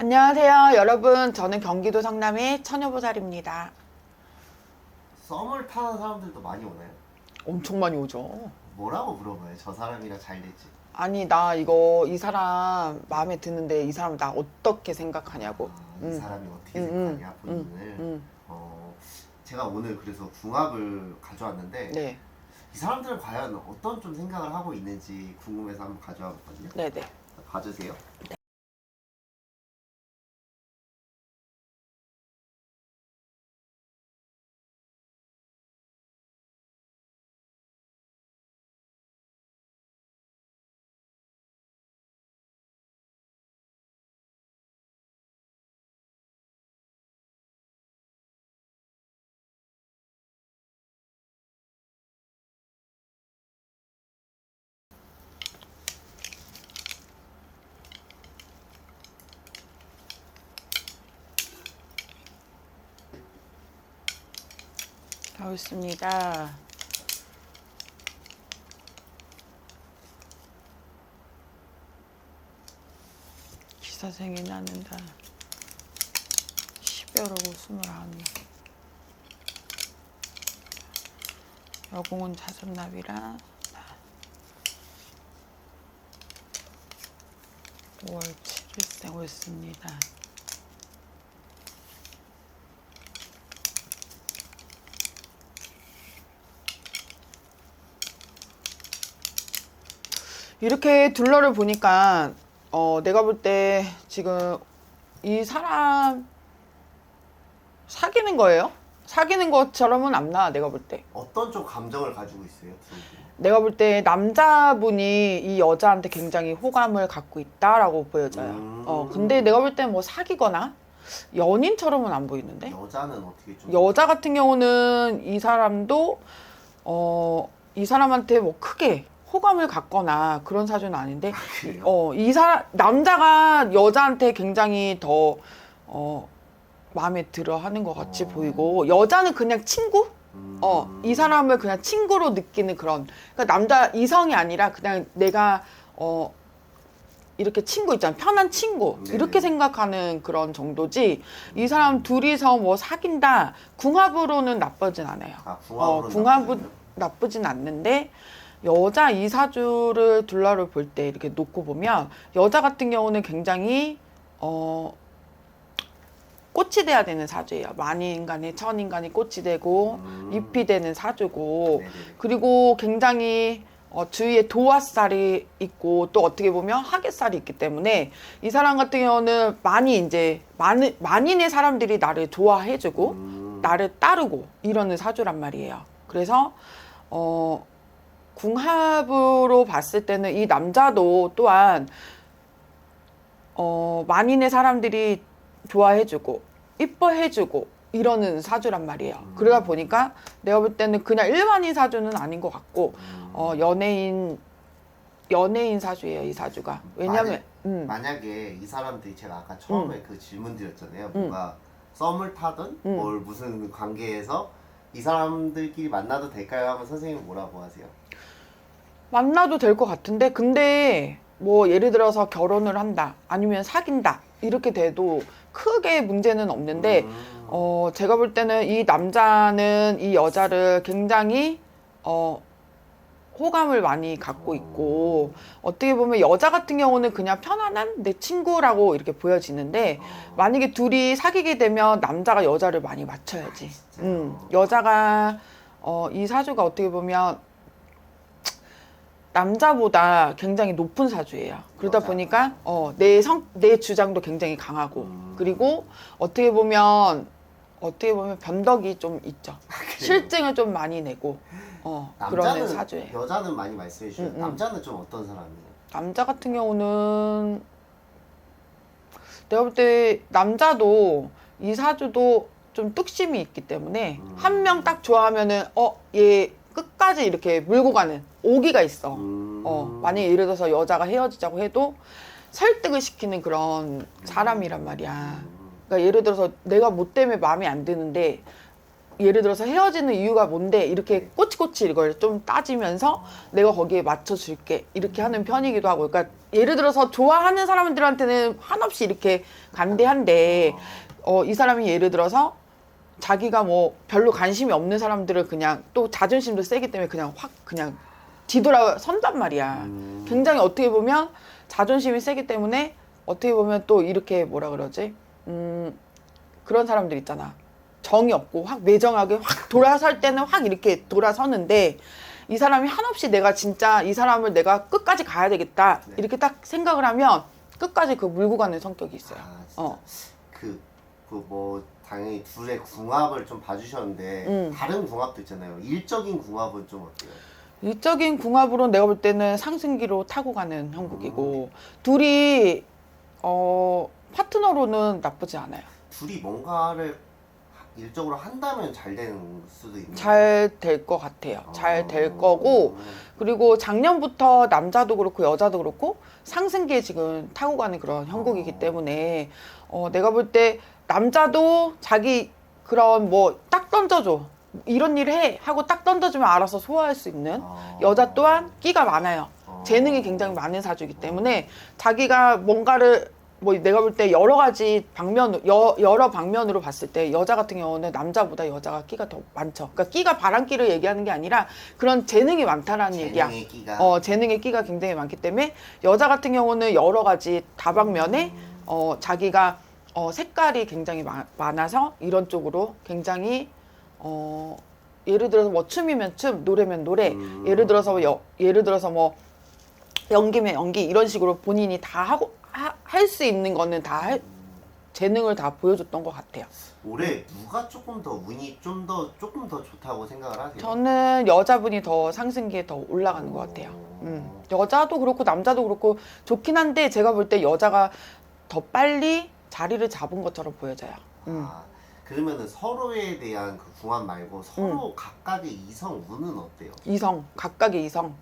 안녕하세요 여러분, 저는 경기도 성남의 처녀보살입니다. 썸을 타는 사람들도 많이 오나요? 엄청 많이 오죠. 뭐라고 물어봐요? 저 사람이랑 잘 되지? 아니 나 이거 이 사람 마음에 드는데 이 사람 나 어떻게 생각하냐고. 이 사람이 어떻게 음, 생각하냐 본인을. 음. 제가 오늘 그래서 궁합을 가져왔는데 네. 이 사람들은 과연 어떤 좀 생각을 하고 있는지 궁금해서 한번 가져와 봤거든요. 네네. 봐주세요. 다 있습니다. 기사생이 낳는다. 10여로고 21. 여공은 자선납이라 5월 7일생 옳습니다. 이렇게 둘러를 보니까 내가 볼 때 지금 이 사람 사귀는 거예요? 사귀는 것처럼은 안 나. 내가 볼 때. 어떤 좀 감정을 가지고 있어요? 두 분이? 내가 볼 때 남자분이 이 여자한테 굉장히 호감을 갖고 있다라고 보여져요. 근데 내가 볼 때 뭐 사귀거나 연인처럼은 안 보이는데? 여자는 어떻게 좀 여자 같은 경우는 이 사람도 이 사람한테 뭐 크게 호감을 갖거나 그런 사주는 아닌데, 그래요? 이 사람 남자가 여자한테 굉장히 더 마음에 들어 하는 것 같이 보이고, 여자는 그냥 친구? 이 사람을 그냥 친구로 느끼는 그런, 그러니까 남자 이성이 아니라 그냥 내가 이렇게 친구 있잖아, 편한 친구 네. 이렇게 생각하는 그런 정도지. 이 사람 둘이서 뭐 사귄다, 궁합으로는 나쁘진 않아요. 궁합으로는 궁합은 나쁘진 않는데, 여자 이 사주를 둘러를 볼 때 이렇게 놓고 보면 여자 같은 경우는 굉장히 꽃이 돼야 되는 사주예요. 만인간에 천인간이 꽃이 되고 잎이 되는 사주고, 네네. 그리고 굉장히 주위에 도화살이 있고 또 어떻게 보면 하객살이 있기 때문에 이 사람 같은 경우는 많이 이제 만인의 사람들이 나를 좋아해주고 나를 따르고 이러는 사주란 말이에요. 그래서 궁합으로 봤을 때는 이 남자도 또한 만인의 사람들이 좋아해주고 이뻐해주고 이러는 사주란 말이에요. 그러다 보니까 내가 볼 때는 그냥 일반인 사주는 아닌 것 같고 연예인 사주예요, 이 사주가. 왜냐면 만약에 이 사람들이 제가 아까 처음에 그 질문 드렸잖아요. 뭔가 썸을 타든 뭘 무슨 관계에서 이 사람들끼리 만나도 될까요? 하면 선생님은 뭐라고 하세요? 만나도 될 것 같은데, 근데 뭐 예를 들어서 결혼을 한다 아니면 사귄다 이렇게 돼도 크게 문제는 없는데 제가 볼 때는 이 남자는 이 여자를 굉장히 호감을 많이 갖고 있고, 어떻게 보면 여자 같은 경우는 그냥 편안한 내 친구라고 이렇게 보여지는데, 만약에 둘이 사귀게 되면 남자가 여자를 많이 맞춰야지. 여자가 이 사주가 어떻게 보면 남자보다 굉장히 높은 사주예요. 그러다 여자. 보니까 내 주장도 굉장히 강하고, 그리고 어떻게 보면 변덕이 좀 있죠. 실증을 좀 많이 내고 그러는 사주예요. 여자는 많이 말씀해 주셨는데 남자는 좀 어떤 사람이에요? 남자 같은 경우는 내가 볼 때 남자도 이 사주도 좀 뚝심이 있기 때문에 한 명 딱 좋아하면은 얘 끝까지 이렇게 물고 가는 오기가 있어. 만약에 예를 들어서 여자가 헤어지자고 해도 설득을 시키는 그런 사람이란 말이야. 그러니까 예를 들어서 내가 뭐 때문에 마음에 안 드는데 예를 들어서 헤어지는 이유가 뭔데 이렇게 꼬치꼬치 이걸 좀 따지면서 내가 거기에 맞춰줄게 이렇게 하는 편이기도 하고 그러니까 예를 들어서 좋아하는 사람들한테는 한없이 이렇게 간대한데 이 사람이 예를 들어서 자기가 뭐 별로 관심이 없는 사람들을 그냥 또 자존심도 세기 때문에 그냥 확 그냥 뒤돌아 선단 말이야. 굉장히 어떻게 보면 자존심이 세기 때문에 어떻게 보면 또 이렇게 뭐라 그러지? 그런 사람들 있잖아. 정이 없고 확 매정하게 확 돌아설 때는 확 이렇게 돌아서는데 이 사람이 한없이 내가 진짜 이 사람을 내가 끝까지 가야 되겠다 네. 이렇게 딱 생각을 하면 끝까지 그 물고 가는 성격이 있어요. 그 뭐 당연히 둘의 궁합을 좀 봐주셨는데 다른 궁합도 있잖아요. 일적인 궁합은 좀 어때요? 일적인 궁합으로 내가 볼 때는 상승기로 타고 가는 형국이고 둘이 파트너로는 나쁘지 않아요. 둘이 뭔가를 일적으로 한다면 잘 되는 수도 있는. 잘 될 것 같아요. 잘 될 거고 그리고 작년부터 남자도 그렇고 여자도 그렇고 상승기에 지금 타고 가는 그런 형국이기 때문에 내가 볼 때 남자도 자기 그런 뭐 딱 던져줘 이런 일 해 하고 딱 던져주면 알아서 소화할 수 있는 여자 또한 끼가 많아요. 재능이 굉장히 많은 사주이기 때문에 자기가 뭔가를 뭐 내가 볼 때 여러 가지 여러 방면으로 봤을 때 여자 같은 경우는 남자보다 여자가 끼가 더 많죠. 그러니까 끼가 바람끼를 얘기하는 게 아니라 그런 재능이 많다라는 얘기야. 끼가. 재능의 끼가 굉장히 많기 때문에 여자 같은 경우는 여러 가지 다방면에 자기가 색깔이 굉장히 많아서 이런 쪽으로 굉장히 예를 들어서 뭐 춤이면 춤, 노래면 노래, 예를 들어서 뭐 연기면 연기 이런 식으로 본인이 다 하고 할 수 있는 거는 다 재능을 다 보여줬던 것 같아요. 올해 누가 조금 더 운이 조금 더 좋다고 생각을 하세요? 저는 여자분이 더 상승기에 더 올라가는 것 같아요. 여자도 그렇고 남자도 그렇고 좋긴 한데 제가 볼 때 여자가 더 빨리 자리를 잡은 것처럼 보여져요. 그러면은 서로에 대한 그 궁합 말고 서로 각각의 이성 운은 어때요? 각각의 이성.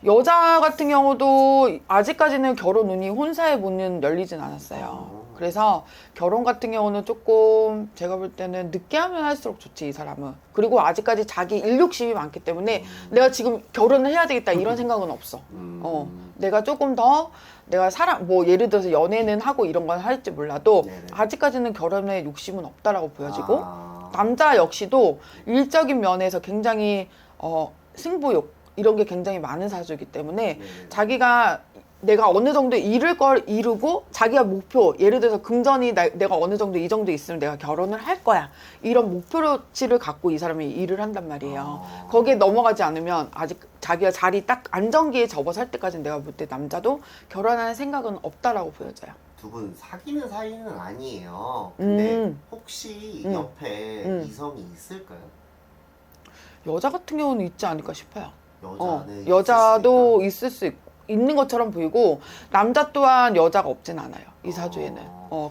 여자 같은 경우도 아직까지는 결혼 운이 혼사의 문은 열리진 않았어요. 그래서 결혼 같은 경우는 조금 제가 볼 때는 늦게 하면 할수록 좋지 이 사람은. 그리고 아직까지 자기 일욕심이 많기 때문에 내가 지금 결혼을 해야 되겠다 이런 생각은 없어. 내가 조금 더 내가 뭐 예를 들어서 연애는 하고 이런 건 할지 몰라도 네네. 아직까지는 결혼에 욕심은 없다라고 보여지고 남자 역시도 일적인 면에서 굉장히 승부욕 이런 게 굉장히 많은 사주이기 때문에 자기가 내가 어느 정도 이룰 걸 이루고 자기가 목표 예를 들어서 금전이 내가 어느 정도 이 정도 있으면 내가 결혼을 할 거야 이런 목표치를 갖고 이 사람이 일을 한단 말이에요. 거기에 넘어가지 않으면 아직 자기가 자리 딱 안정기에 접어서 할 때까지는 내가 볼 때 남자도 결혼하는 생각은 없다라고 보여져요. 두 분 사귀는 사이는 아니에요. 근데 혹시 옆에 이성이 있을까요? 여자 같은 경우는 있지 않을까 싶어요. 여자는 여자도 있을 수 있는 것처럼 보이고 남자 또한 여자가 없진 않아요. 이 사주에는.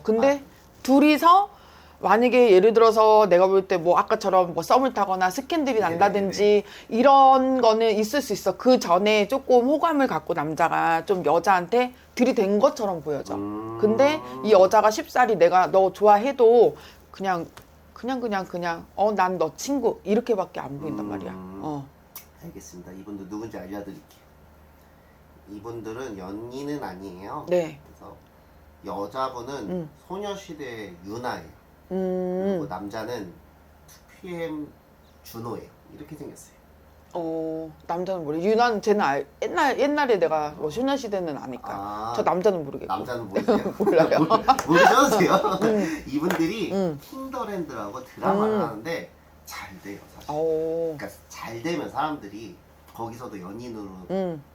근데 둘이서 만약에 예를 들어서 내가 볼 때 뭐 아까처럼 뭐 썸을 타거나 스캔들이 난다든지 이런 거는 있을 수 있어. 그 전에 조금 호감을 갖고 남자가 좀 여자한테 들이댄 것처럼 보여져. 근데 이 여자가 쉽사리 내가 너 좋아해도 그냥 난 너 친구 이렇게밖에 안 보인단 말이야. 알겠습니다. 이분들 누군지 알려드릴게요. 이분들은 연인은 아니에요. 네. 그래서 여자분은 소녀시대 유나예요. 그리고 남자는 2PM 준호예요. 이렇게 생겼어요. 남자는 모르. 유난 쟤는 옛날에 내가 뭐 소녀시대는 아니까. 저 남자는 모르겠고. 남자는 모르세요? 몰라요. 모르셔도 돼요. 이분들이 킹더랜드라고 드라마를 하는데 잘 돼요, 사실. 그러니까 잘 되면 사람들이 거기서도 연인으로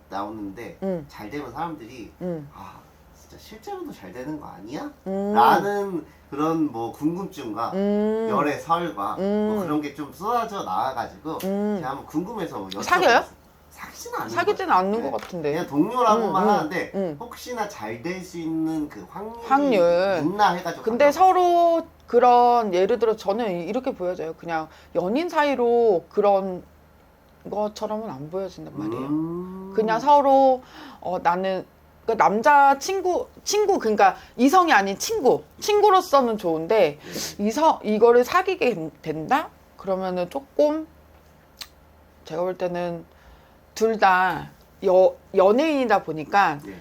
나오는데 잘 되면 사람들이 아 진짜 실제로도 잘 되는 거 아니야? 라는 그런 뭐 궁금증과 열의 설과 뭐 그런 게 좀 쏟아져 나와가지고 제가 한번 궁금해서 사겨요? 사귀지는 않는 사귀지는 않는 것 같은데. 그냥 동료라고만 하는데 혹시나 잘 될 수 있는 그 확률이 있나 해가지고. 근데 서로 그런 예를 들어 저는 이렇게 보여져요. 그냥 연인 사이로 그런 것처럼은 안 보여진단 말이에요. 그냥 서로 나는 그러니까 남자 친구 그러니까 이성이 아닌 친구로서는 좋은데 이거를 사귀게 된다? 그러면은 조금 제가 볼 때는 둘 다 연예인이다 보니까 네.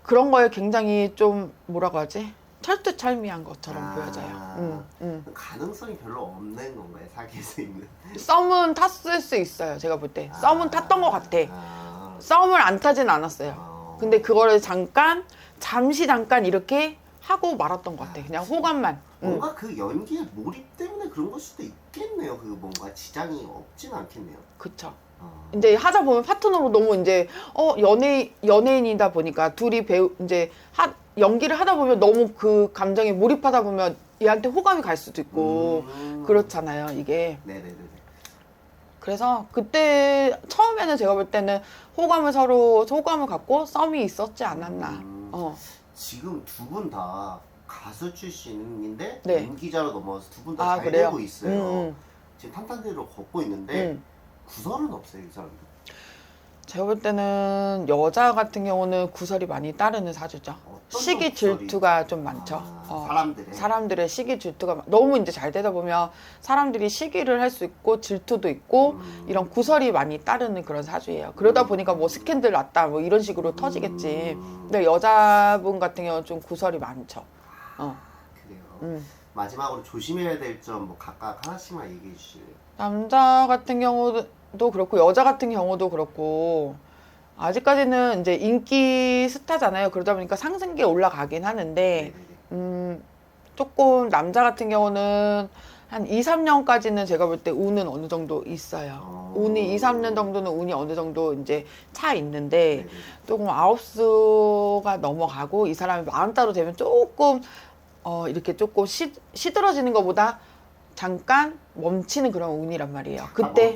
그런 거에 굉장히 좀 뭐라고 하지? 철두철미한 것처럼 보여져요. 가능성이 별로 없는 건가요? 사귈 수 있는? 썸은 탔을 수 있어요. 제가 볼 때. 썸은 탔던 것 같아. 썸을 안 타진 않았어요. 근데 그거를 잠시 잠깐 이렇게 하고 말았던 것 같아. 그냥 호감만. 뭔가 그 연기의 몰입 때문에 그런 걸 수도 있겠네요. 그 뭔가 지장이 없진 않겠네요. 그쵸. 이제 하다 보면 파트너로 너무 이제 연예인이다 보니까 둘이 이제 연기를 하다 보면 너무 그 감정에 몰입하다 보면 얘한테 호감이 갈 수도 있고 그렇잖아요, 이게. 네네네. 그래서 그때 처음에는 제가 볼 때는 서로 호감을 갖고 썸이 있었지 않았나. 지금 두 분 다 가수 출신인데 네. 연기자로 넘어와서 두 분 다 잘 그래요? 되고 있어요. 지금 탄탄대로 걷고 있는데 구설은 없어요, 이 사람들. 제가 볼 때는 여자 같은 경우는 구설이 많이 따르는 사주죠. 시기 질투가 좀 많죠. 사람들의 시기 질투가 너무 이제 잘 되다 보면 사람들이 시기를 할 수 있고 질투도 있고 이런 구설이 많이 따르는 그런 사주예요. 그러다 보니까 뭐 스캔들 났다 뭐 이런 식으로 터지겠지. 근데 여자분 같은 경우는 좀 구설이 많죠. 그래요. 마지막으로 조심해야 될 점 뭐 각각 하나씩만 얘기해 주실래요? 남자 같은 경우도 그렇고 여자 같은 경우도 그렇고 아직까지는 이제 인기 스타잖아요. 그러다 보니까 상승기에 올라가긴 하는데 조금 남자 같은 경우는 한 2, 3년까지는 제가 볼 때 운은 어느 정도 있어요. 운이 2, 3년 정도는 운이 어느 정도 이제 차 있는데 조금 아홉수가 넘어가고 이 사람이 40따로 되면 조금 이렇게 조금 시들어지는 것보다 잠깐 멈추는 그런 운이란 말이에요. 그때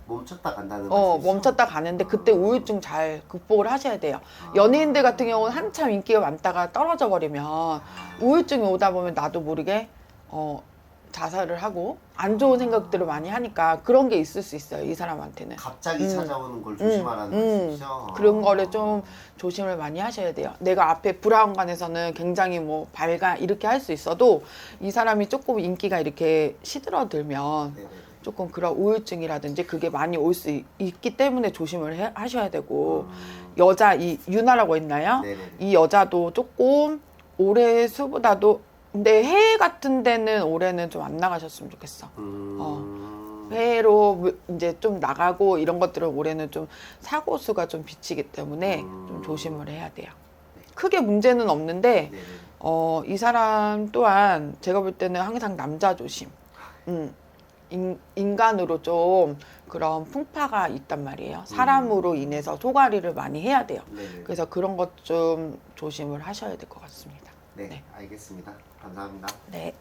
멈췄다 간다는 말씀이시죠? 멈췄다 가는데 그때 우울증 잘 극복을 하셔야 돼요. 연예인들 같은 경우는 한참 인기가 많다가 떨어져 버리면 우울증이 오다 보면 나도 모르게 자살을 하고 안 좋은 생각들을 많이 하니까 그런 게 있을 수 있어요. 이 사람한테는. 갑자기 찾아오는 걸 조심하라는 말씀이죠? 그런 거를 좀 조심을 많이 하셔야 돼요. 내가 앞에 브라운관에서는 굉장히 뭐 밝아 이렇게 할 수 있어도 이 사람이 조금 인기가 이렇게 시들어들면 조금 그런 우울증이라든지 그게 많이 올 수 있기 때문에 조심을 하셔야 되고 여자 이 유나라고 했나요? 이 여자도 조금 올해 수보다도 근데 해외 같은 데는 올해는 좀 안 나가셨으면 좋겠어. 해외로 이제 좀 나가고 이런 것들은 올해는 좀 사고 수가 좀 비치기 때문에 좀 조심을 해야 돼요. 크게 문제는 없는데 이 사람 또한 제가 볼 때는 항상 남자 조심. 인간으로 좀 그런 풍파가 있단 말이에요. 사람으로 인해서 소가리를 많이 해야 돼요. 그래서 그런 것 좀 조심을 하셔야 될 것 같습니다. 네, 알겠습니다. 감사합니다. 네.